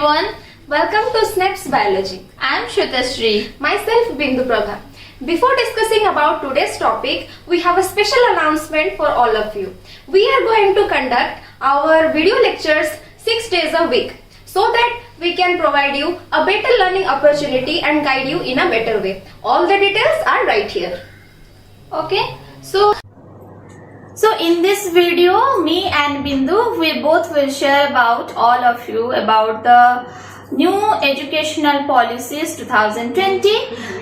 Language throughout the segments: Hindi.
everyone. Welcome to SNAPS Biology. I am Shrutashree. Myself Bindu Prabha. Before discussing about today's topic, we have a special announcement for all of you. We are going to conduct our video lectures 6 days a week so that we can provide you a better learning opportunity and guide you in a better way. All the details are right here. Okay. So in this video, me and Bindu, we both will share about all of you about the new educational policies 2020.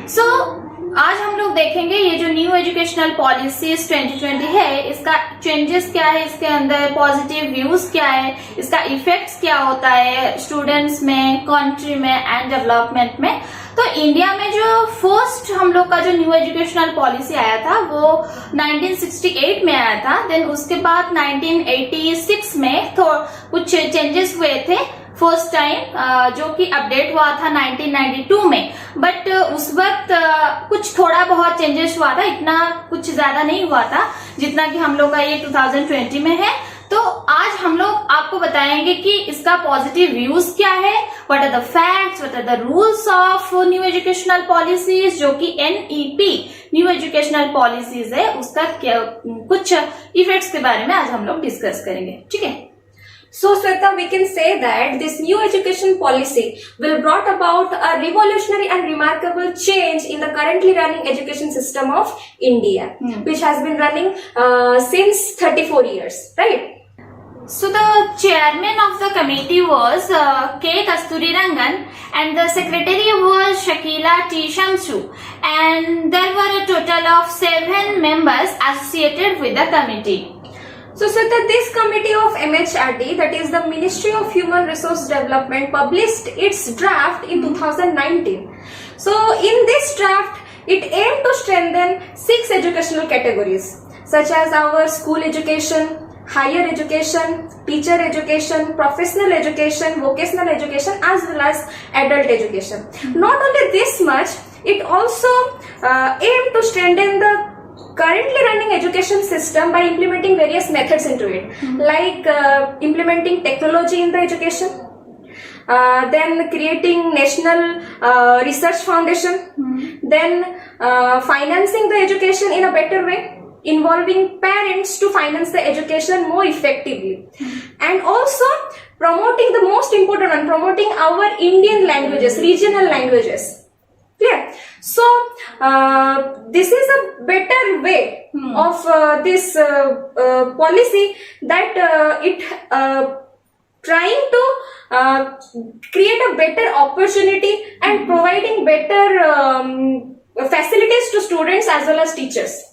So आज हम लोग देखेंगे ये जो न्यू एजुकेशनल पॉलिसीज 2020 है, इसका चेंजेस क्या है, इसके अंदर पॉजिटिव व्यूज क्या है, इसका इफेक्ट्स क्या होता है स्टूडेंट्स में, कंट्री में एंड डेवलपमेंट में. तो इंडिया में जो फर्स्ट हम लोग का जो न्यू एजुकेशनल पॉलिसी आया था वो 1968 में आया था. देन उसके बाद 1986 में कुछ चेंजेस हुए थे फर्स्ट टाइम, जो कि अपडेट हुआ था 1992 में. बट उस वक्त कुछ थोड़ा बहुत चेंजेस हुआ था, इतना कुछ ज्यादा नहीं हुआ था जितना कि हम लोग का ये 2020 में है. तो आज हम लोग आपको बताएंगे कि इसका पॉजिटिव व्यूज क्या है, what are the facts, what are the rules of new educational policies, जो कि एनईपी न्यू एजुकेशनल पॉलिसीज है, उसका कुछ इफेक्ट्स के बारे में आज हम लोग डिस्कस करेंगे. ठीक है. So Sweta, we can say that this new education policy will brought about a revolutionary and remarkable change in the currently running education system of India, which has been running since 34 years, right? So the chairman of the committee was K. Kasturirangan and the secretary was Shakila T. Shamsu, and there were a total of 7 members associated with the committee. So Sweta, this committee of MHRD, that is the Ministry of Human Resource Development, published its draft in 2019. So in this draft, it aimed to strengthen 6 educational categories such as our school education, higher education, teacher education, professional education, vocational education, as well as adult education. Not only this much, it also aimed to strengthen the currently running education system by implementing various methods into it, like implementing technology in the education, then creating national research foundation, then financing the education in a better way, involving parents to finance the education more effectively, and also promoting the most important one, promoting our Indian languages, regional languages. Clear? So this is a better way of this policy, that it trying to create a better opportunity and providing better facilities to students as well as teachers.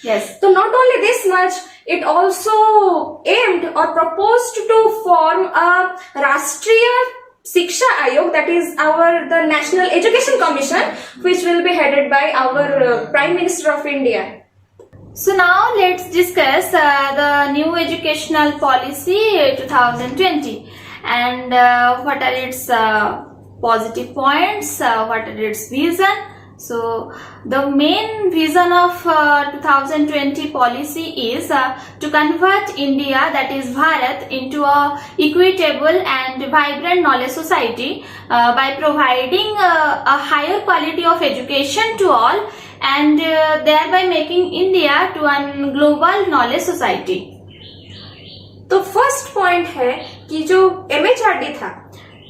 Yes. So not only this much, it also aimed or proposed to form a Rashtriya Shiksha Ayog, that is the National Education Commission, which will be headed by our Prime Minister of India. So now let's discuss the new educational policy 2020 and what are its positive points, what are its vision. So the main vision of 2020 policy is to convert India, that is Bharat, into a equitable and vibrant knowledge society by providing a higher quality of education to all, and thereby making India to a global knowledge society. तो फर्स्ट पॉइंट है कि जो MHRD था,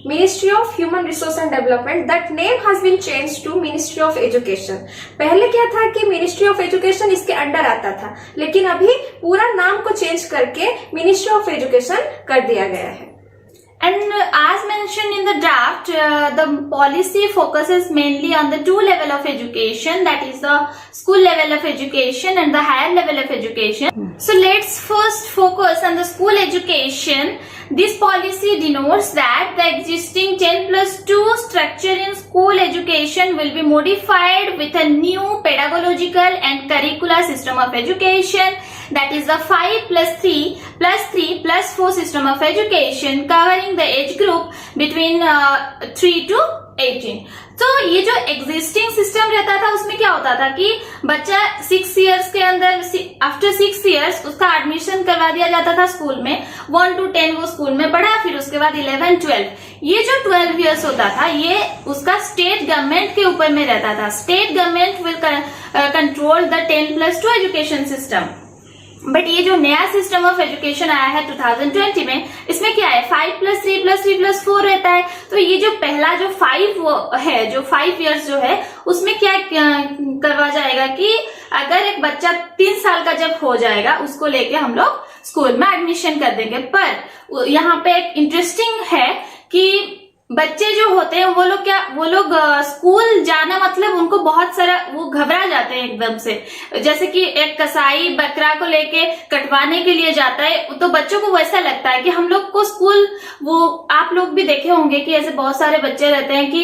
ministry of human resource and development, that name has been change to ministry of education. पहले क्या था कि मिनिस्ट्री ऑफ एजुकेशन इसके अंडर आता था, लेकिन अभी पूरा नाम को चेंज करके मिनिस्ट्री ऑफ एजुकेशन कर दिया गया है. And as mentioned in the draft, the policy focuses mainly on the 2 level of education, that is the school level of education and the higher level of education. So let's first focus on the school education. This policy denotes that the existing 10+2 structure in school education will be modified with a new pedagogical and curricular system of education, that is the 5+3+3+4 system of education, covering the age group between 3 to 18। तो ये जो एग्जिस्टिंग सिस्टम रहता था उसमें क्या होता था कि बच्चा 6 इयर्स के अंदर, आफ्टर 6 इयर्स उसका एडमिशन करवा दिया जाता था स्कूल में। 1 to 10 वो स्कूल में पढ़ा, फिर उसके बाद 11, 12। ये जो 12 इयर्स होता था ये उसका स्टेट गवर्नमेंट के ऊपर में रहता था। State government will control the 10+2 education system. But ये जो नया सिस्टम ऑफ एजुकेशन आया है 2020 में, इसमें क्या है 5+3+3+4 रहता है। तो ये जो पहला जो 5 है, जो 5 इयर्स जो है, उसमें क्या करवा जाएगा कि अगर एक बच्चा 3 साल का जब हो जाएगा उसको लेके हम लोग स्कूल में एडमिशन कर देंगे। पर यहाँ पे एक इंटरेस्टिंग है कि बच्चे जो होते हैं वो लोग स्कूल जाना मतलब उनको बहुत सारा वो घबरा जाते हैं एकदम से। जैसे कि एक कसाई बकरा को लेके कटवाने के लिए जाता है तो बच्चों को वैसा लगता है कि हम लोग को स्कूल, वो आप लोग भी देखे होंगे कि ऐसे बहुत सारे बच्चे रहते हैं कि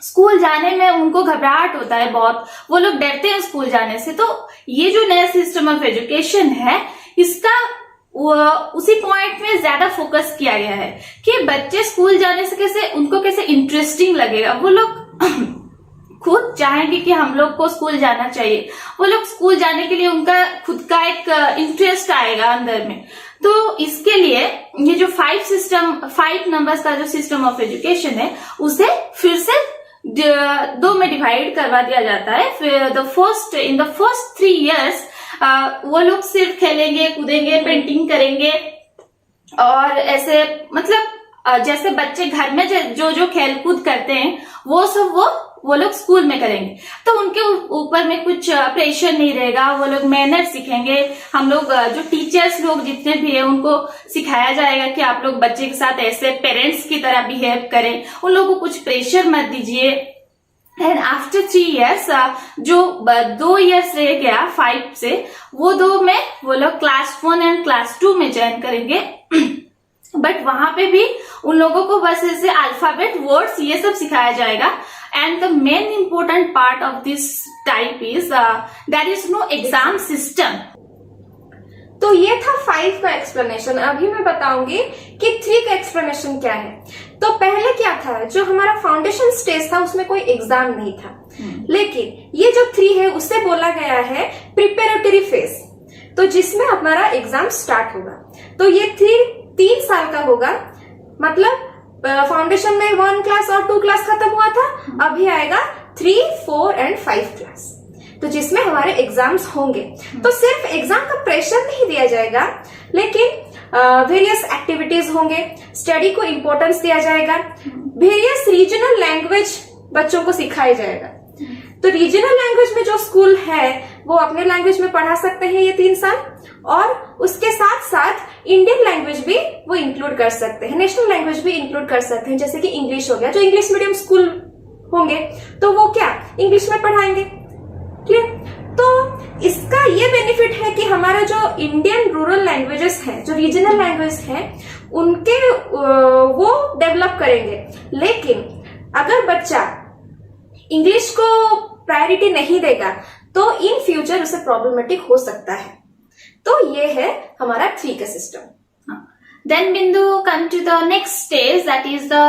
स्कूल जाने में उनको घबराहट होता है बहुत, वो लोग डरते हैं स्कूल जाने से। तो ये जो नया सिस्टम ऑफ एजुकेशन है इसका उसी पॉइंट में ज्यादा फोकस किया गया है कि बच्चे स्कूल जाने से उनको कैसे इंटरेस्टिंग लगेगा। वो लोग खुद चाहेंगे कि हम लोग को स्कूल जाना चाहिए, वो लोग स्कूल जाने के लिए उनका खुद का एक इंटरेस्ट आएगा अंदर में। तो इसके लिए ये जो 5 नंबर्स का जो सिस्टम ऑफ एजुकेशन है उसे फिर से 2 में डिवाइड करवा दिया जाता है। फिर इन द फर्स्ट 3 इयर्स वो लोग सिर्फ खेलेंगे, कूदेंगे, पेंटिंग करेंगे और ऐसे मतलब जैसे बच्चे घर में जो खेल कूद करते हैं वो सब वो लोग स्कूल में करेंगे। तो उनके ऊपर में कुछ प्रेशर नहीं रहेगा, वो लोग मैनर सीखेंगे। हम लोग जो टीचर्स लोग जितने भी है उनको सिखाया जाएगा कि आप लोग बच्चे के साथ ऐसे पेरेंट्स की तरह बिहेव करें, उन लोगों को कुछ प्रेशर मत दीजिए। एंड आफ्टर 3 इयर्स जो 2 इयर्स रह गया 5 से, वो 2 में वो लोग क्लास 1 एंड क्लास 2 में ज्वाइन करेंगे। बट वहां पे भी उन लोगों को बस ऐसे अल्फाबेट, वर्ड्स ये सब सिखाया जाएगा। And the main important part of this type is there is no exam system. तो ये था 5 का एक्सप्लेनेशन। अभी मैं बताऊंगी कि 3 का एक्सप्लेनेशन क्या है। तो पहले क्या था, जो हमारा फाउंडेशन स्टेज था उसमें कोई एग्जाम नहीं था, लेकिन ये जो 3 है उससे बोला गया है प्रिपेरेटरी फेज, तो जिसमें हमारा एग्जाम स्टार्ट होगा। तो ये 3 साल का होगा, मतलब फाउंडेशन में 1 क्लास और 2 क्लास खत्म हुआ था, अभी आएगा 3, 4 एंड 5 क्लास, तो जिसमें हमारे एग्जाम्स होंगे। तो सिर्फ एग्जाम का प्रेशर नहीं दिया जाएगा, लेकिन वेरियस एक्टिविटीज होंगे, स्टडी को इम्पोर्टेंस दिया जाएगा, वेरियस रीजनल लैंग्वेज बच्चों को सिखाया जाएगा। तो रीजनल लैंग्वेज में जो स्कूल है वो अपने लैंग्वेज में पढ़ा सकते हैं ये 3 साल, और उसके साथ साथ इंडियन लैंग्वेज भी वो इंक्लूड कर सकते हैं, नेशनल लैंग्वेज भी इंक्लूड कर सकते हैं। जैसे कि इंग्लिश हो गया, जो इंग्लिश मीडियम स्कूल होंगे तो वो क्या इंग्लिश में पढ़ाएंगे, क्लियर। तो इसका ये बेनिफिट है कि हमारा जो इंडियन रूरल लैंग्वेजेस हैं, जो रीजनल लैंग्वेज हैं, उनके वो डेवलप करेंगे। लेकिन अगर बच्चा इंग्लिश को प्रायोरिटी नहीं देगा तो इन फ्यूचर उसे प्रॉब्लमेटिक हो सकता है। तो ये है हमारा 3 का system. Then Bindu come to the next stage, that is the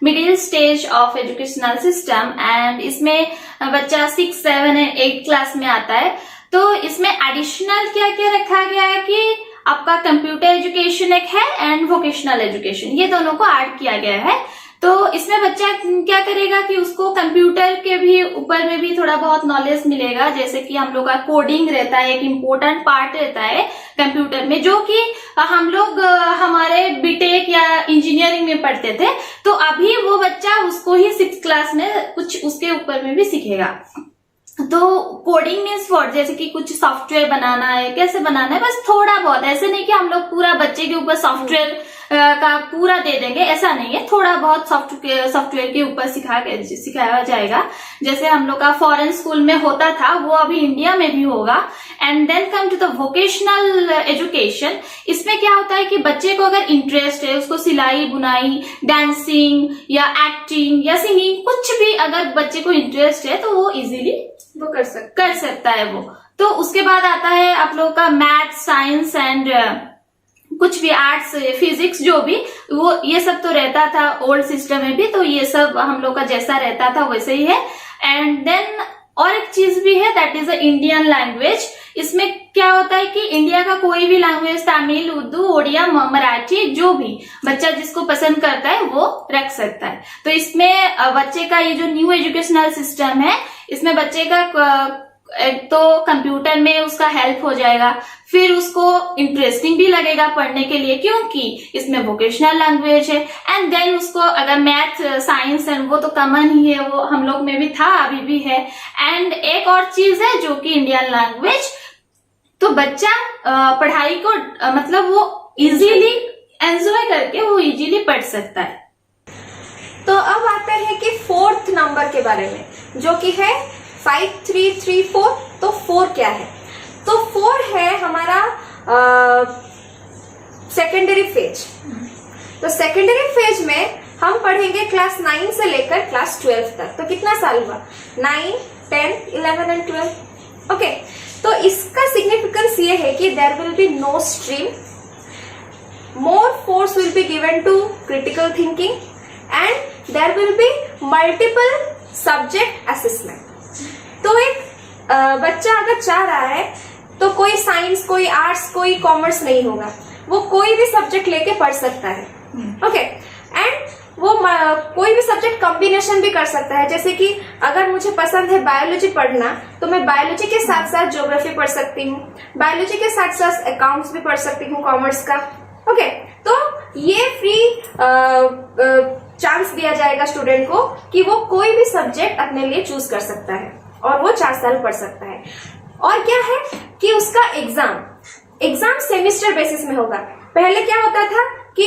middle stage of educational system, and इसमें बच्चा 6, 7 and 8 क्लास में आता है। तो इसमें एडिशनल क्या क्या रखा गया है कि आपका कंप्यूटर एजुकेशन एक है एंड वोकेशनल एजुकेशन, ये दोनों को ऐड किया गया है। तो इसमें बच्चा क्या करेगा कि उसको कंप्यूटर के भी ऊपर में भी थोड़ा बहुत नॉलेज मिलेगा। जैसे कि हम लोग का कोडिंग रहता है, एक इम्पोर्टेंट पार्ट रहता है कंप्यूटर में, जो कि हम लोग हमारे बीटेक या इंजीनियरिंग में पढ़ते थे। तो अभी वो बच्चा उसको ही 6th क्लास में कुछ उसके ऊपर में भी सीखेगा। तो कोडिंग मीन्स व्हाट, जैसे कि कुछ सॉफ्टवेयर बनाना है, कैसे बनाना है, बस थोड़ा बहुत, ऐसे नहीं कि हम लोग पूरा बच्चे के ऊपर सॉफ्टवेयर का पूरा दे देंगे, ऐसा नहीं है। थोड़ा बहुत सॉफ्टवेयर के ऊपर सिखाया जाएगा, जैसे हम लोग का फॉरेन स्कूल में होता था वो अभी इंडिया में भी होगा। And then come to the vocational education. इसमें क्या होता है कि बच्चे को अगर इंटरेस्ट है, उसको सिलाई बुनाई, डांसिंग या एक्टिंग या सिंगिंग, कुछ भी अगर बच्चे को इंटरेस्ट है तो वो इजीली वो कर सकता है वो। तो उसके बाद आता है आप लोग का मैथ, साइंस एंड कुछ भी आर्ट्स फिजिक्स जो भी वो ये सब तो रहता था ओल्ड सिस्टम में भी, तो ये सब हम लोग का जैसा रहता था वैसे ही है। एंड देन और एक चीज भी है that is a Indian language. इसमें क्या होता है कि इंडिया का कोई भी लैंग्वेज तमिल, उर्दू, ओडिया, मराठी जो भी बच्चा जिसको पसंद करता है वो रख सकता है। तो इसमें बच्चे का ये जो न्यू एजुकेशनल सिस्टम है इसमें बच्चे का एक तो कंप्यूटर में उसका हेल्प हो जाएगा, फिर उसको इंटरेस्टिंग भी लगेगा पढ़ने के लिए क्योंकि इसमें वोकेशनल लैंग्वेज है। एंड देन उसको अगर मैथ, साइंस एंड वो तो कॉमन ही है, वो हम लोग में भी था अभी भी है। एंड एक और चीज है जो कि इंडियन लैंग्वेज, तो बच्चा पढ़ाई को मतलब वो इजीली एंजॉय करके वो इजीली पढ़ सकता है। तो अब आते हैं कि 4th नंबर के बारे में जो कि है 5334। तो 4 क्या है? तो 4 है हमारा सेकेंडरी फेज। तो सेकेंडरी फेज में हम पढ़ेंगे क्लास 9 से लेकर क्लास 12 तक। तो कितना साल हुआ? 9, 10, 11 एंड 12। ओके, तो इसका सिग्निफिकेंस ये है कि there will be no stream, more force will be given to critical thinking and there will be multiple subject assessment. तो एक बच्चा अगर चाह रहा है तो कोई साइंस, कोई आर्ट्स, कोई कॉमर्स नहीं होगा, वो कोई भी सब्जेक्ट लेके पढ़ सकता है। ओके, एंड वो कोई भी सब्जेक्ट कॉम्बिनेशन भी कर सकता है। जैसे कि अगर मुझे पसंद है बायोलॉजी पढ़ना तो मैं बायोलॉजी के साथ साथ ज्योग्राफी पढ़ सकती हूँ, बायोलॉजी के साथ साथ अकाउंट्स भी पढ़ सकती हूँ कॉमर्स का। ओके, तो ये फ्री चांस दिया जाएगा स्टूडेंट को कि वो कोई भी सब्जेक्ट अपने लिए चूज कर सकता है और वो 4 साल पढ़ सकता है। और क्या है कि उसका एग्जाम सेमेस्टर बेसिस में होगा। पहले क्या होता था कि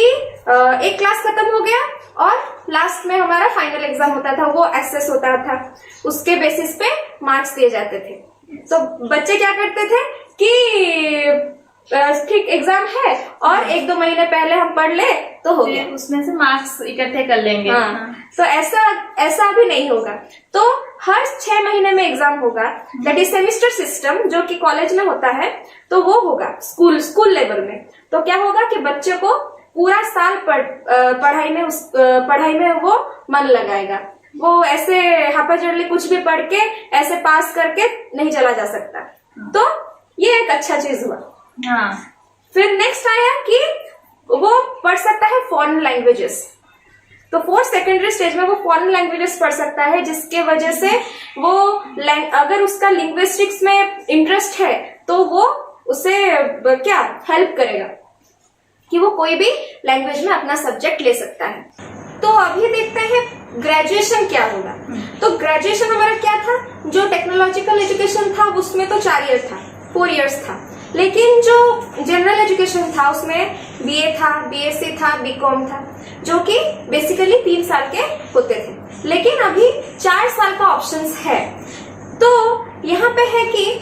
एक क्लास खत्म हो गया और लास्ट में हमारा फाइनल एग्जाम होता था, वो एसेस होता था, उसके बेसिस पे मार्क्स दिए जाते थे। तो बच्चे क्या करते थे कि ठीक एग्जाम है और 1-2 महीने पहले हम पढ़ ले तो हो गया, उसमें से मार्क्स इकट्ठे कर लेंगे। हाँ, तो ऐसा अभी नहीं होगा। तो हर 6 महीने में एग्जाम होगा, दैट इज सेमिस्टर सिस्टम, जो कि कॉलेज में होता है। तो वो होगा स्कूल लेवल में। तो क्या होगा कि बच्चे को पूरा साल पढ़ाई में वो मन लगाएगा। वो ऐसे हापाजर्ली कुछ भी पढ़ के ऐसे पास करके नहीं चला जा सकता। तो ये एक अच्छा चीज हुआ। हाँ। फिर नेक्स्ट आया कि वो पढ़ सकता है फॉरेन लैंग्वेजेस। तो 4th सेकेंडरी स्टेज में वो फॉरेन लैंग्वेजेस पढ़ सकता है, जिसके वजह से वो अगर उसका लिंग्विस्टिक्स में इंटरेस्ट है तो वो उसे क्या हेल्प करेगा कि वो कोई भी लैंग्वेज में अपना सब्जेक्ट ले सकता है। तो अभी देखते हैं ग्रेजुएशन क्या होगा। तो ग्रेजुएशन हमारा क्या था? जो टेक्नोलॉजिकल एजुकेशन था उसमें तो 4 ईयर था, 4 इयर्स था। लेकिन जो जनरल एजुकेशन था उसमें बीए था, बीएससी था, बीकॉम था, जो कि बेसिकली 3 साल के होते थे। लेकिन अभी 4 साल का ऑप्शंस है। तो यहाँ पे है कि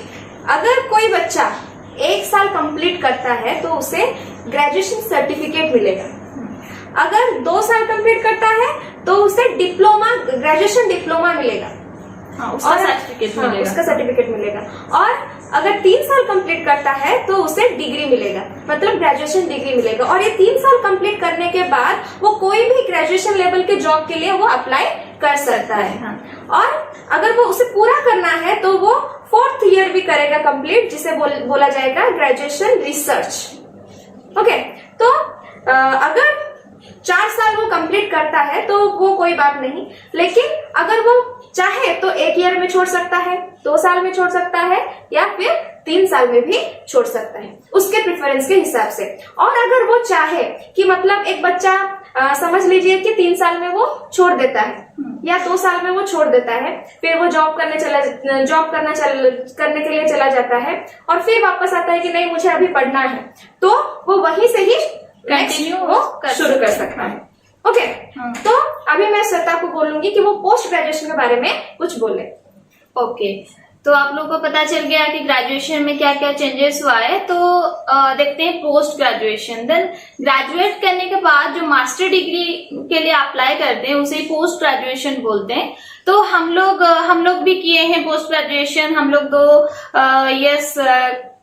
अगर कोई बच्चा 1 साल कंप्लीट करता है तो उसे ग्रेजुएशन सर्टिफिकेट मिलेगा। अगर 2 साल कंप्लीट करता है तो उसे ग्रेजुएशन डिप्लोमा मिलेगा। उसका सर्टिफिकेट मिलेगा। और अगर 3 साल कंप्लीट करता है तो उसे डिग्री मिलेगा, मतलब ग्रेजुएशन डिग्री मिलेगा। और ये 3 साल कंप्लीट करने के बाद वो कोई भी ग्रेजुएशन लेवल के जॉब के लिए वो अप्लाई कर सकता है। और अगर वो उसे पूरा करना है तो वो 4th ईयर भी करेगा कंप्लीट, जिसे बोला जाएगा ग्रेजुएशन रिसर्च। ओके, तो अगर 4 साल वो कंप्लीट करता है तो वो कोई बात नहीं। लेकिन अगर वो चाहे तो 1 ईयर में छोड़ सकता है, 2 साल में छोड़ सकता है, या फिर 3 साल में भी छोड़ सकता है, उसके प्रेफरेंस के हिसाब से। और अगर वो चाहे कि मतलब एक बच्चा समझ लीजिए कि 3 साल में वो छोड़ देता है या 2 साल में वो छोड़ देता है, फिर वो जॉब करने के लिए चला जाता है और फिर वापस आता है कि नहीं मुझे अभी पढ़ना है, तो वो वहीं से ही कंटिन्यू वो शुरू कर सकता है। ओके, तो अभी मैं श्वेता को बोलूंगी कि वो पोस्ट ग्रेजुएशन के बारे में कुछ बोले। ओके, तो आप लोगों को पता चल गया कि ग्रेजुएशन में क्या क्या चेंजेस हुआ है। तो देखते हैं पोस्ट ग्रेजुएशन। देन ग्रेजुएट करने के बाद जो मास्टर डिग्री के लिए अप्लाई करते हैं उसे पोस्ट ग्रेजुएशन बोलते हैं। तो हम लोग भी किए हैं पोस्ट ग्रेजुएशन। हम लोग 2 इयर्स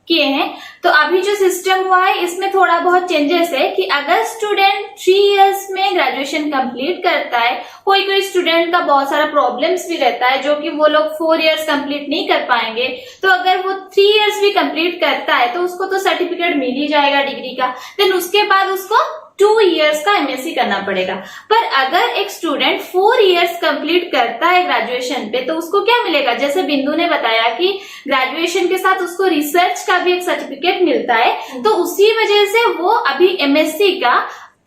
किए हैं। तो अभी जो सिस्टम हुआ है इसमें थोड़ा बहुत चेंजेस है कि अगर स्टूडेंट 3 इयर्स में ग्रेजुएशन कंप्लीट करता है, कोई स्टूडेंट का बहुत सारा प्रॉब्लम्स भी रहता है जो कि वो लोग 4 इयर्स कंप्लीट नहीं कर पाएंगे, तो अगर वो 3 इयर्स भी कंप्लीट करता है तो उसको तो सर्टिफिकेट मिल ही जाएगा डिग्री का। देन उसके बाद उसको 2 इयर्स का एमएससी करना पड़ेगा। पर अगर एक स्टूडेंट 4 इयर्स कंप्लीट करता है ग्रेजुएशन पे तो उसको क्या मिलेगा, जैसे बिंदु ने बताया कि ग्रेजुएशन के साथ उसको रिसर्च का भी एक सर्टिफिकेट मिलता है, तो उसी वजह से वो अभी एमएससी का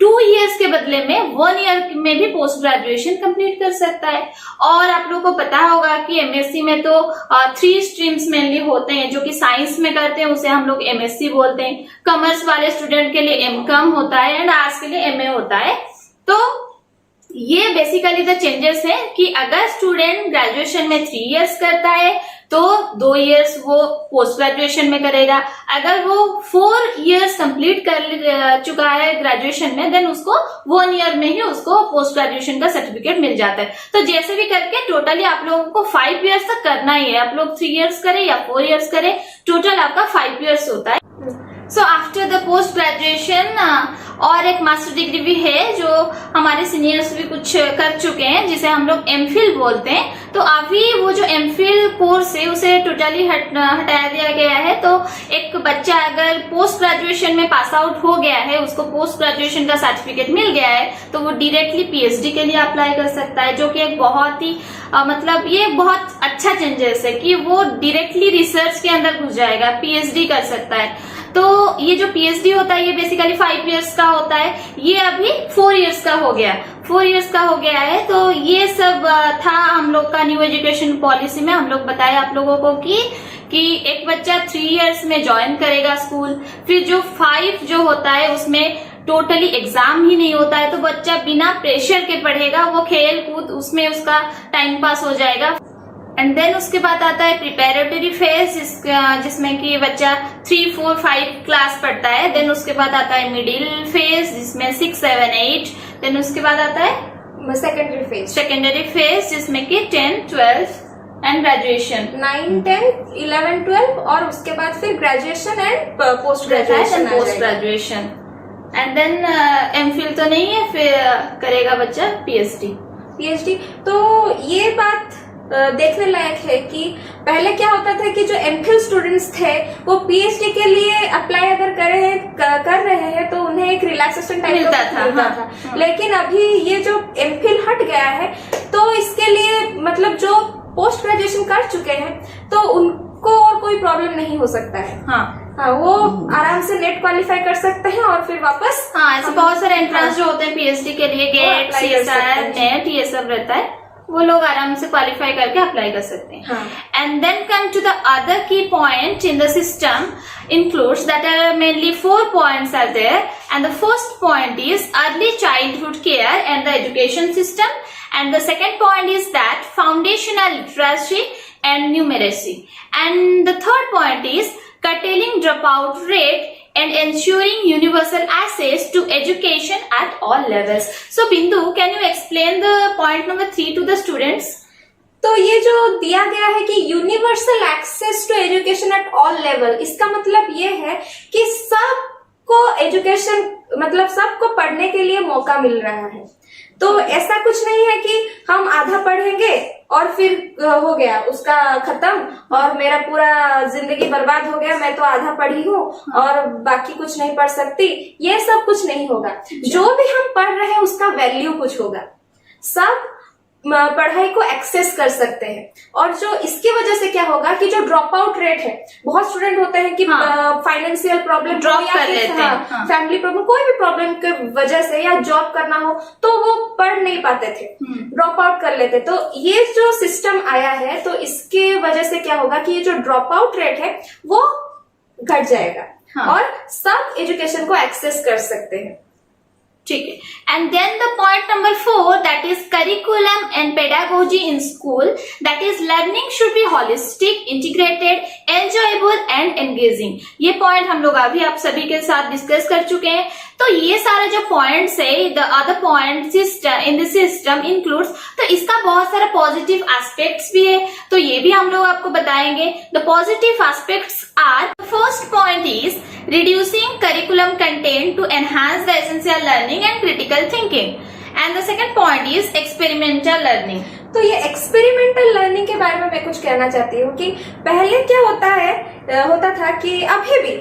2 इयर्स के बदले में 1 ईयर में भी पोस्ट ग्रेजुएशन कंप्लीट कर सकता है। और आप लोगों को पता होगा कि एमएससी में तो 3 स्ट्रीम्स मेनली होते हैं, जो कि साइंस में करते हैं उसे हम लोग एमएससी बोलते हैं, कॉमर्स वाले स्टूडेंट के लिए एमकॉम होता है एंड आर्ट्स के लिए एमए होता है। तो ये बेसिकली द चेंजेस है कि अगर स्टूडेंट ग्रेजुएशन में 3 इयर्स करता है तो 2 इयर्स वो पोस्ट ग्रेजुएशन में करेगा। अगर वो 4 इयर्स कंप्लीट कर चुका है ग्रेजुएशन में, देन उसको 1 ईयर में ही उसको पोस्ट ग्रेजुएशन का सर्टिफिकेट मिल जाता है। तो जैसे भी करके टोटली आप लोगों को 5 इयर्स तक करना ही है। आप लोग 3 इयर्स करें या 4 इयर्स करें, टोटल आपका 5 इयर्स होता है। So after the post graduation और एक मास्टर डिग्री भी है जो हमारे सीनियर्स भी कुछ कर चुके हैं, जिसे हम लोग एमफिल बोलते हैं। तो अभी वो जो एमफिल कोर्स है उसे टोटली हटाया दिया गया है। तो एक बच्चा अगर पोस्ट ग्रेजुएशन में पास आउट हो गया है, उसको पोस्ट ग्रेजुएशन का सर्टिफिकेट मिल गया है, तो वो डायरेक्टली पीएचडी के लिए अप्लाई कर सकता है, जो कि एक बहुत ही मतलब ये बहुत अच्छा चेंजेस है कि वो डायरेक्टली रिसर्च के अंदर घुस जाएगा, पीएचडी कर सकता है। तो ये जो पीएचडी होता है ये बेसिकली 5 इयर्स का होता है, ये अभी 4 इयर्स का हो गया, 4 इयर्स का हो गया है। तो ये सब था हम लोग का न्यू एजुकेशन पॉलिसी में। हम लोग बताया आप लोगों को कि एक बच्चा 3 इयर्स में ज्वाइन करेगा स्कूल, फिर जो 5 जो होता है उसमें टोटली एग्जाम ही नहीं होता है, तो बच्चा बिना प्रेशर के पढ़ेगा, वो खेल कूद उसमें उसका टाइम पास हो जाएगा। एंड देन उसके बाद आता है प्रिपेरेटरी फेज, जिसमें कि बच्चा 3, 4, 5 क्लास पढ़ता है। देन उसके बाद आता है मिडिल फेज जिसमें 6, 7, 8। देन उसके बाद आता है सेकेंडरी फेज जिसमें कि 10, 12 एंड ग्रेजुएशन 9, 10, 11, 12 और उसके बाद फिर graduation and post graduation. And then MPhil तो नहीं है, फिर करेगा बच्चा पीएचडी। तो ये बात देखने लायक है कि पहले क्या होता था कि जो एमफिल स्टूडेंट्स थे वो पीएचडी के लिए अप्लाई अगर कर रहे हैं तो उन्हें एक रिलैक्सेशन टाइप मिलता था। हाँ। लेकिन अभी ये जो एमफिल हट गया है तो इसके लिए मतलब जो पोस्ट ग्रेजुएशन कर चुके हैं तो उनको और कोई प्रॉब्लम नहीं हो सकता है। हाँ, वो आराम से नेट क्वालिफाई कर सकते हैं और फिर वापस ऐसे बहुत सारे एंट्रेंस जो होते हैं पीएचडी के लिए, गेट, सीएसआर, नेट, ये सब रहता है, वो लोग आराम से क्वालिफाई करके अप्लाई कर सकते हैं। And then come to the other key point in the system includes that are mainly 4 points are there, and the first point is early childhood care and the education system, and the second point is that foundational literacy and numeracy, and the third point is curtailing dropout rate and ensuring universal access to education at all levels. So Bindu, can you explain the point number 3 to the students? तो ये जो दिया गया है कि universal access to education at all level, इसका मतलब ये है कि सबको एजुकेशन मतलब सबको पढ़ने के लिए मौका मिल रहा है। तो ऐसा कुछ नहीं है कि हम आधा पढ़ेंगे और फिर हो गया उसका खत्म और मेरा पूरा जिंदगी बर्बाद हो गया, मैं तो आधा पढ़ी हूँ और बाकी कुछ नहीं पढ़ सकती। ये सब कुछ नहीं होगा। जो भी हम पढ़ रहे हैं उसका वैल्यू कुछ होगा। सब पढ़ाई को एक्सेस कर सकते हैं। और जो इसकी वजह से क्या होगा कि जो ड्रॉप आउट रेट है, बहुत स्टूडेंट होते हैं कि फाइनेंशियल प्रॉब्लम ड्रॉप कर लेते हैं, फैमिली प्रॉब्लम, कोई भी प्रॉब्लम की वजह से या जॉब करना हो तो वो पढ़ नहीं पाते थे, ड्रॉप आउट कर लेते। तो ये जो सिस्टम आया है तो इसके वजह से क्या होगा कि ये जो ड्रॉप आउट रेट है वो घट जाएगा और सब एजुकेशन को एक्सेस कर सकते हैं। ठीक है। And then the point number 4 that is curriculum and pedagogy in school, that is learning should be holistic, integrated, enjoyable and engaging. ये पॉइंट हम लोग अभी आप सभी के साथ डिस्कस कर चुके हैं। तो ये सारा जो पॉइंट्स है, the other points in the system includes, तो इसका बहुत सारा पॉजिटिव एस्पेक्ट्स भी है, तो ये भी हम लोग आपको बताएंगे। The positive aspects are, first point is reducing curriculum content to enhance the essential learning and critical thinking, and the second point is experimental learning. तो ये एक्सपेरिमेंटल लर्निंग के बारे में मैं कुछ कहना चाहती हूँ कि पहले क्या होता था कि अभी भी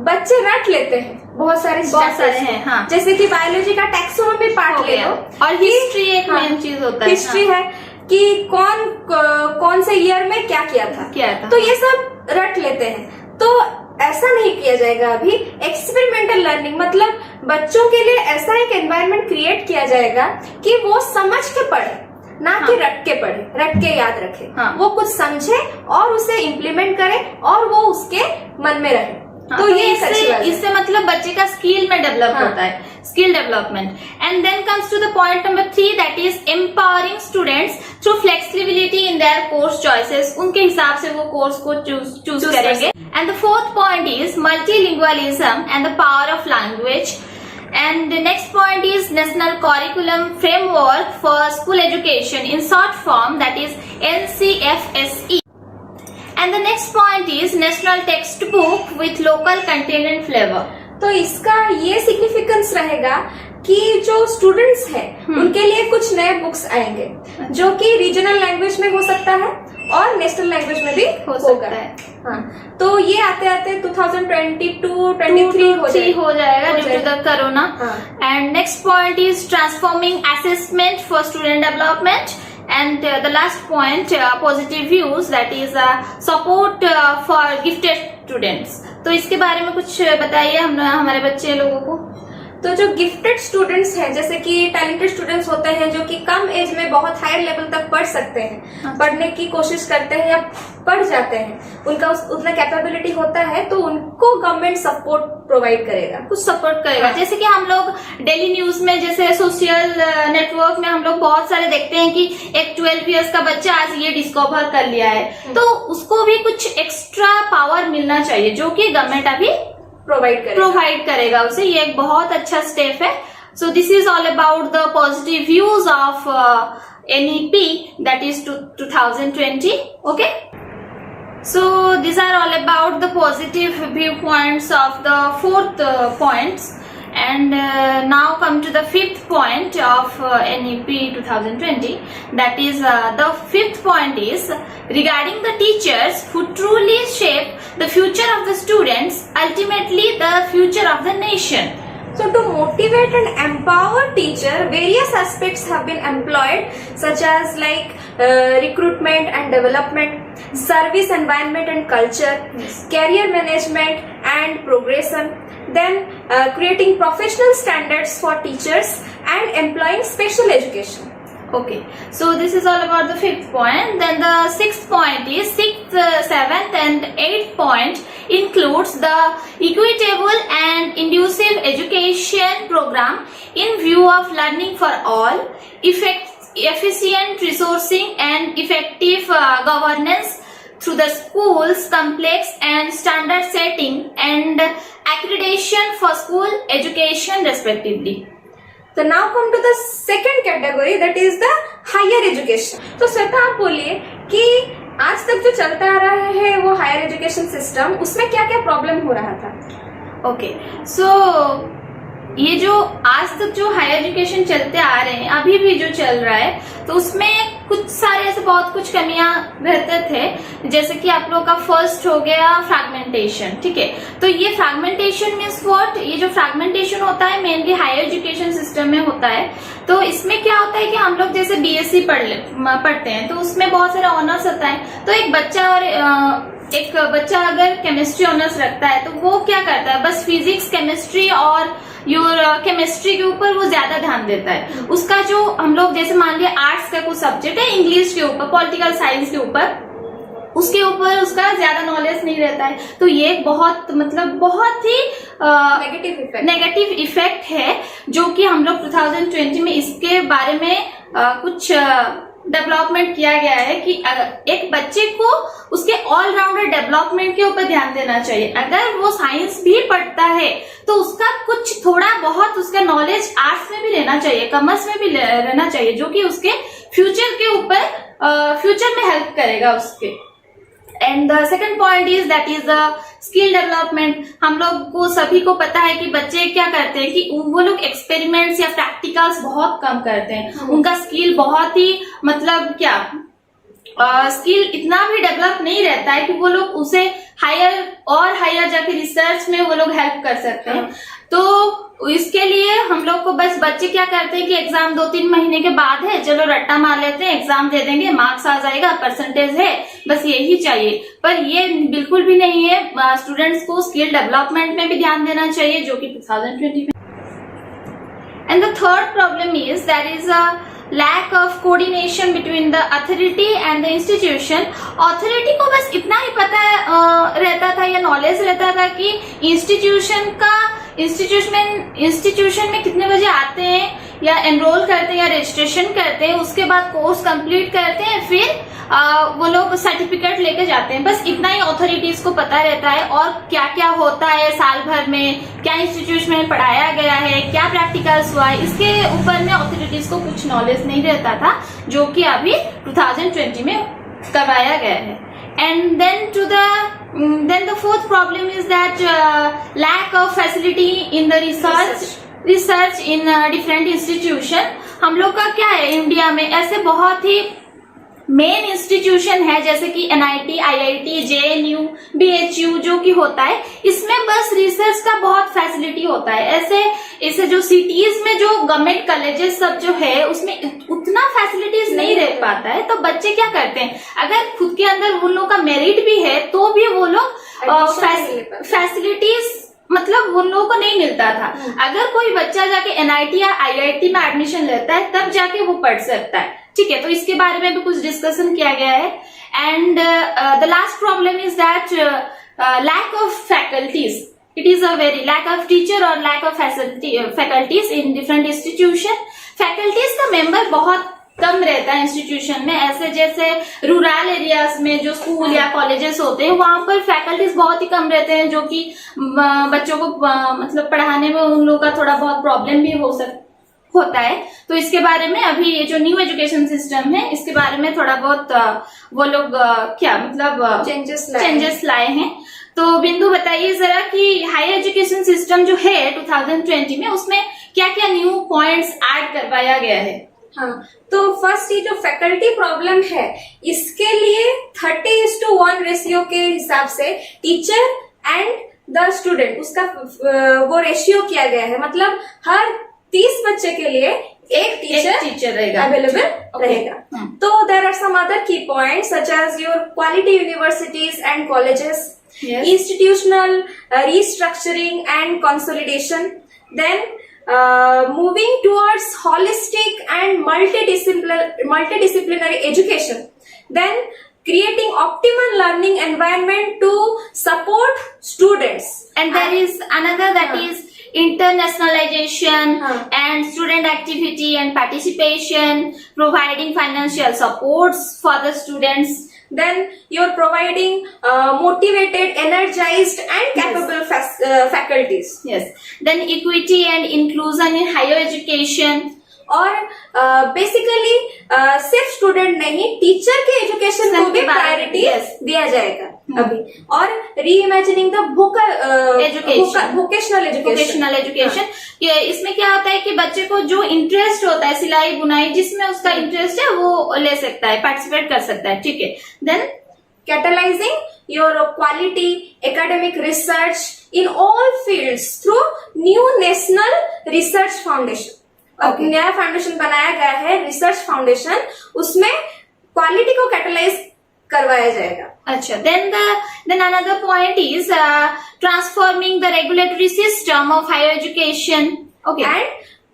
बच्चे रट लेते हैं बहुत सारे हैं, हाँ। जैसे कि बायोलॉजी का टैक्सोनॉमी पार्ट ले लो, और हिस्ट्री एक मेन चीज होता है, हिस्ट्री है कि कौन से ईयर में क्या किया था, तो ये सब रट लेते हैं। तो ऐसा नहीं किया जाएगा अभी। एक्सपेरिमेंटल लर्निंग मतलब बच्चों के लिए ऐसा एक एनवायरनमेंट क्रिएट किया जाएगा कि वो समझ के पढ़े, ना कि रट के पढ़े, रट के याद रखे। वो कुछ समझे और उसे इम्प्लीमेंट करे और वो उसके मन में रहे। तो ये इससे मतलब बच्चे का स्किल में डेवलप होता है, skill development. And then comes to the point number 3 that is empowering students through flexibility in their course choices. उनके हिसाब से वो कोर्स को चूज करेंगे। And the fourth point is multilingualism and the power of language. And the next point is National Curriculum Framework for School Education in short form, that is NCFSE. And the next point is National Textbook with local content and flavor. तो इसका ये सिग्निफिकेंस रहेगा कि जो स्टूडेंट्स हैं उनके लिए कुछ नए बुक्स आएंगे जो कि रीजनल लैंग्वेज में हो सकता है और नेशनल लैंग्वेज में भी हो सकता है। हाँ, तो ये आते आते 2022-23 हो जाएगा due to the corona. And next point is transforming assessment for student development. And the last point, positive views, that is support for gifted students. तो इसके बारे में कुछ बताइए हमारे बच्चे लोगों को। तो जो गिफ्टेड स्टूडेंट्स हैं, जैसे कि टैलेंटेड स्टूडेंट्स होते हैं जो कि कम एज में बहुत हायर लेवल तक पढ़ सकते हैं, पढ़ने की कोशिश करते हैं या पढ़ जाते हैं, उनका उतना कैपेबिलिटी होता है, तो उनको गवर्नमेंट सपोर्ट प्रोवाइड करेगा, कुछ सपोर्ट करेगा। जैसे कि हम लोग डेली न्यूज में, जैसे सोशल नेटवर्क में हम लोग बहुत सारे देखते हैं कि एक 12 इयर्स का बच्चा आज ये डिस्कवर कर लिया है, तो उसको भी कुछ एक्स्ट्रा पावर मिलना चाहिए जो कि गवर्नमेंट अभी प्रोवाइड करेगा उसे। ये एक बहुत अच्छा स्टेप है। So this is all about the positive views of NEP, that is 2020. Okay, so these are all about the positive viewpoints of the fourth points. And now come to the fifth point of NEP 2020. That is the fifth point is regarding the teachers who truly shape the future of the students, ultimately the future of the nation. So to motivate and empower teacher, various aspects have been employed, such as like recruitment and development, service environment and culture, career management and progression, then creating professional standards for teachers and employing special education. Okay, so this is all about the fifth point. Then the sixth point is seventh and eighth point includes the equitable and inclusive education program in view of learning for all, efficient resourcing and effective governance through the school's complex and standard setting and accreditation for school education respectively. So now come to the second category, that is the higher education. तो श्वेता आप बोलिए कि आज तक जो चलता आ रहा है वो हायर एजुकेशन सिस्टम, उसमें क्या क्या प्रॉब्लम हो रहा था? ओके, सो ये जो आज तक जो हायर एजुकेशन चलते आ रहे हैं, अभी भी जो चल रहा है, तो उसमें कुछ सारे ऐसे बहुत कुछ कमियां रहते थे। जैसे कि आप लोगों का फर्स्ट हो गया फ्रैगमेंटेशन। ठीक है, तो ये फ्रैगमेंटेशन मीन्स व्हाट? ये जो फ्रैगमेंटेशन होता है मेनली हायर एजुकेशन सिस्टम में होता है। तो इसमें क्या होता है कि हम लोग जैसे BSc पढ़ते हैं, तो उसमें बहुत सारे ऑनर्स होता है। तो एक बच्चा अगर केमिस्ट्री ऑनर्स रखता है, तो वो क्या करता है, बस फिजिक्स, केमिस्ट्री और केमिस्ट्री के ऊपर वो ज्यादा ध्यान देता है। उसका जो हम लोग जैसे मान लिया आर्ट्स का कुछ सब्जेक्ट है, इंग्लिश के ऊपर, पॉलिटिकल साइंस के ऊपर, उसके ऊपर उसका ज्यादा नॉलेज नहीं रहता है। तो ये बहुत बहुत ही नेगेटिव इफेक्ट है जो कि हम लोग 2020 में इसके बारे में कुछ डेवलपमेंट किया गया है कि एक बच्चे को उसके ऑलराउंडर डेवलपमेंट के ऊपर ध्यान देना चाहिए। अगर वो साइंस भी पढ़ता है तो उसका कुछ थोड़ा बहुत उसका नॉलेज आर्ट्स में भी रहना चाहिए, कॉमर्स में भी रहना चाहिए, जो कि उसके फ्यूचर के ऊपर फ्यूचर में हेल्प करेगा उसके। And the second point is that is the skill development. हम लोग को सभी को पता है कि बच्चे क्या करते हैं कि वो लोग एक्सपेरिमेंट्स या प्रैक्टिकल्स बहुत कम करते हैं। उनका स्किल बहुत ही स्किल इतना भी डेवलप नहीं रहता है कि वो लोग उसे हायर जाके रिसर्च में वो लोग हेल्प कर सकते हैं। तो इसके लिए हम लोग को बस बच्चे क्या करते हैं कि एग्जाम 2-3 महीने के बाद है, चलो रट्टा मार लेते हैं, एग्जाम दे देंगे, मार्क्स आ जाएगा, परसेंटेज है, बस यही चाहिए। पर ये बिल्कुल भी नहीं है। स्टूडेंट्स को स्किल डेवलपमेंट में भी ध्यान देना चाहिए, जो कि 2020 में। And the third problem is there is a lack of coordination between the authority and the institution. Authority को बस इतना ही पता रहता था या नॉलेज रहता था कि इंस्टीट्यूशन में कितने बजे आते हैं या एनरोल करते हैं या रजिस्ट्रेशन करते हैं, उसके बाद कोर्स कंप्लीट करते हैं, फिर वो लोग सर्टिफिकेट लेके जाते हैं। बस इतना ही अथॉरिटीज को पता रहता है। और क्या क्या होता है साल भर में, क्या इंस्टीट्यूशन में पढ़ाया गया है, क्या प्रैक्टिकल्स हुआ है, इसके ऊपर में अथॉरिटीज को कुछ नॉलेज नहीं रहता था, जो कि अभी 2020 में करवाया गया है। And then the fourth problem is that lack of facility in the research in different institution। हम लोग का क्या है, इंडिया में ऐसे बहुत ही मेन इंस्टीट्यूशन है जैसे कि NIT, IIT, JNU, BHU जो कि होता है, इसमें बस रिसर्च का बहुत फैसिलिटी होता है। ऐसे जो सिटीज में जो गवर्नमेंट कॉलेजेस सब जो है उसमें उतना फैसिलिटीज नहीं रह पाता है। तो बच्चे क्या करते हैं, अगर खुद के अंदर उन लोगों का मेरिट भी है तो भी वो लोग फैसिलिटीज उन लोगों को नहीं मिलता था। अगर कोई बच्चा जाके NIT या IIT में एडमिशन लेता है तब जाके वो पढ़ सकता है, ठीक है। तो इसके बारे में भी कुछ डिस्कशन किया गया है। And the last problem is that lack of faculties. It is a very lack of teacher और lack of faculties in different institution. Faculties का मेंबर बहुत कम रहता है इंस्टीट्यूशन में। ऐसे जैसे रूरल एरियाज में जो स्कूल या कॉलेजेस होते हैं वहां पर फैकल्टीज बहुत ही कम रहते हैं, जो कि बच्चों को पढ़ाने में उन लोगों का थोड़ा बहुत प्रॉब्लम भी होता है। तो इसके बारे में अभी ये जो न्यू एजुकेशन सिस्टम है इसके बारे में थोड़ा बहुत वो लोग चेंजेस लाए हैं। तो बिंदु बताइए जरा कि हायर एजुकेशन सिस्टम जो है 2020 में उसमें क्या क्या न्यू पॉइंट्स ऐड करवाया गया है। हाँ, तो फर्स्ट ये जो फैकल्टी प्रॉब्लम है इसके लिए 30:1 रेशियो के हिसाब से टीचर एंड द स्टूडेंट उसका वो रेशियो किया गया है। मतलब हर 30 बच्चे के लिए एक टीचर रहेगा, अवेलेबल रहेगा। तो there are some other key points such as your quality universities and colleges, institutional restructuring and consolidation, then moving towards holistic and multidisciplinary education, then creating optimal learning environment to support students. And there is another that is internationalization and student activity and participation, providing financial supports for the students. Then you're providing motivated, energized and capable faculties. Yes. Then equity and inclusion in higher education. और बेसिकली सिर्फ स्टूडेंट नहीं, टीचर के एजुकेशन को भी प्रायोरिटी दिया जाएगा अभी। और री इमेजिनिंग द वोकेशनल एजुकेशन। इसमें क्या होता है कि बच्चे को जो इंटरेस्ट होता है, सिलाई बुनाई जिसमें उसका इंटरेस्ट है वो ले सकता है, पार्टिसिपेट कर सकता है, ठीक है। Then catalyzing your quality academic research in all fields through new national research foundation. नया फाउंडेशन बनाया गया है, रिसर्च फाउंडेशन, उसमें क्वालिटी को कैटलाइज करवाया जाएगा। अच्छा, then another point is transforming the regulatory system of higher education. Okay. And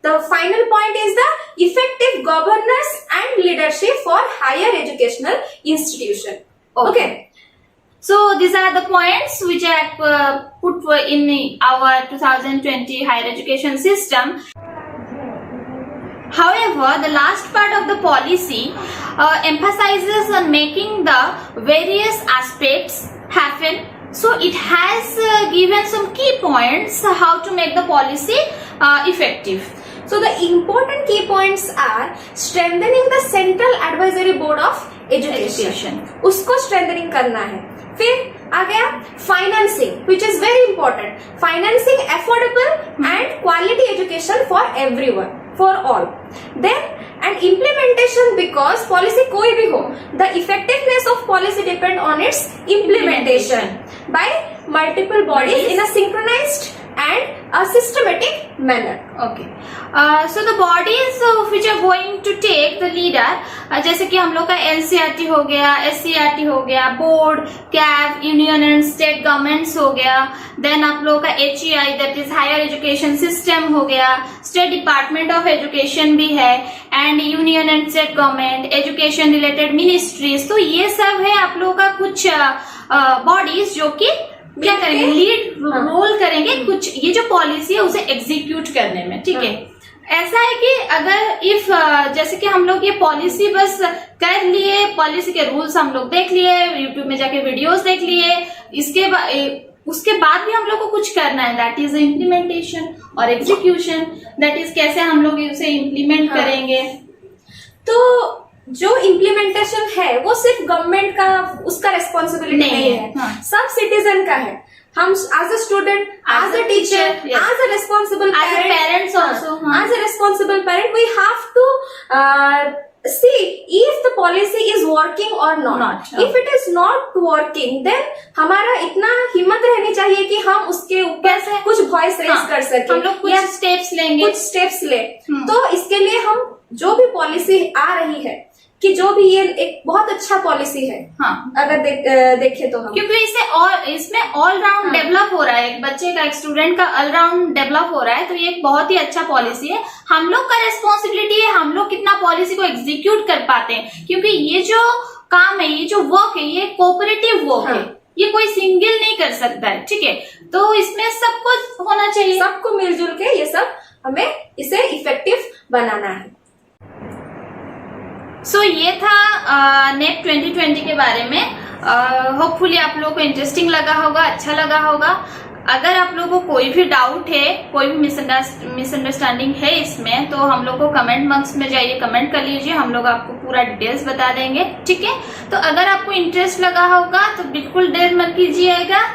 the final point is the effective governance and leadership for higher educational institution. Okay. So these are the points which I put in our 2020 higher education system. However, the last part of the policy emphasizes on making the various aspects happen. So it has given some key points how to make the policy effective. So the important key points are strengthening the Central Advisory Board of Education. उसको strengthening करना है. फिर आ गया financing, which is very important. Financing affordable and quality education for everyone, for all. Then and implementation, because policy कोई भी हो, the effectiveness of policy depend on its implementation by multiple bodies in a synchronized and a systematic manner. Okay. So the bodies which are going to take the leader, जैसे कि हम लोग का NCERT हो गया, SCERT हो गया, board, CAB, union and state governments हो गया, देन आप लोग का HEI that is higher education system हो गया, स्टेट डिपार्टमेंट ऑफ एजुकेशन भी है, and union and state government, education related ministries. तो ये सब है आप लोग का कुछ बॉडीज जो कि क्या करेंगे, लीड रोल करेंगे कुछ ये जो पॉलिसी है उसे एग्जीक्यूट करने में. ठीक है. ऐसा है कि अगर इफ जैसे कि हम लोग ये पॉलिसी बस कर लिए, पॉलिसी के रूल्स हम लोग देख लिए, यूट्यूब में जाके वीडियोस देख लिए, उसके बाद भी हम लोग को कुछ करना है, दैट इज इम्प्लीमेंटेशन और एग्जीक्यूशन. दैट इज कैसे हम लोग उसे इम्प्लीमेंट करेंगे. तो जो इम्प्लीमेंटेशन है वो सिर्फ गवर्नमेंट का उसका रिस्पॉन्सिबिलिटी नहीं है, सब सिटीजन का है. हम as a student, as a teacher, as a responsible parents also, as a responsible parent, we have to see if the policy is working or not. If it is not working, then हमारा इतना हिम्मत रहनी चाहिए कि हम उसके ऊपर कुछ वॉइस रेज कर सकें, हम लोग कुछ स्टेप्स लेंगे, कुछ स्टेप्स ले. तो इसके लिए हम जो भी पॉलिसी आ रही है, कि जो भी ये एक बहुत अच्छा पॉलिसी है, अगर देखे तो हम, क्योंकि इसमें ऑल राउंड डेवलप हो रहा है, एक बच्चे का, एक स्टूडेंट का ऑल राउंड डेवलप हो रहा है. तो ये एक बहुत ही अच्छा पॉलिसी है. हम लोग का रिस्पॉन्सिबिलिटी है हम लोग कितना पॉलिसी को एग्जीक्यूट कर पाते हैं, क्योंकि ये जो काम है, ये जो वर्क है, ये कोऑपरेटिव वर्क है, ये कोई सिंगल नहीं कर सकता है. ठीक है. तो इसमें सबको होना चाहिए, सबको मिलजुल के ये सब हमें इसे इफेक्टिव बनाना है. सो ये था नेप 2020 के बारे में. होपफुली आप लोगों को इंटरेस्टिंग लगा होगा, अच्छा लगा होगा. अगर आप लोगों को कोई भी डाउट है, कोई भी मिसअंडरस्टैंडिंग है इसमें, तो हम लोग को कमेंट बॉक्स में जाइए, कमेंट कर लीजिए, हम लोग आपको पूरा डिटेल्स बता देंगे. ठीक है. तो अगर आपको इंटरेस्ट लगा होगा तो बिल्कुल देर मत कीजिएगा.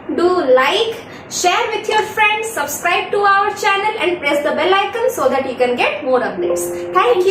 Do like, share with your friends, subscribe to our channel and press the bell icon so that you can get more updates. Thank you.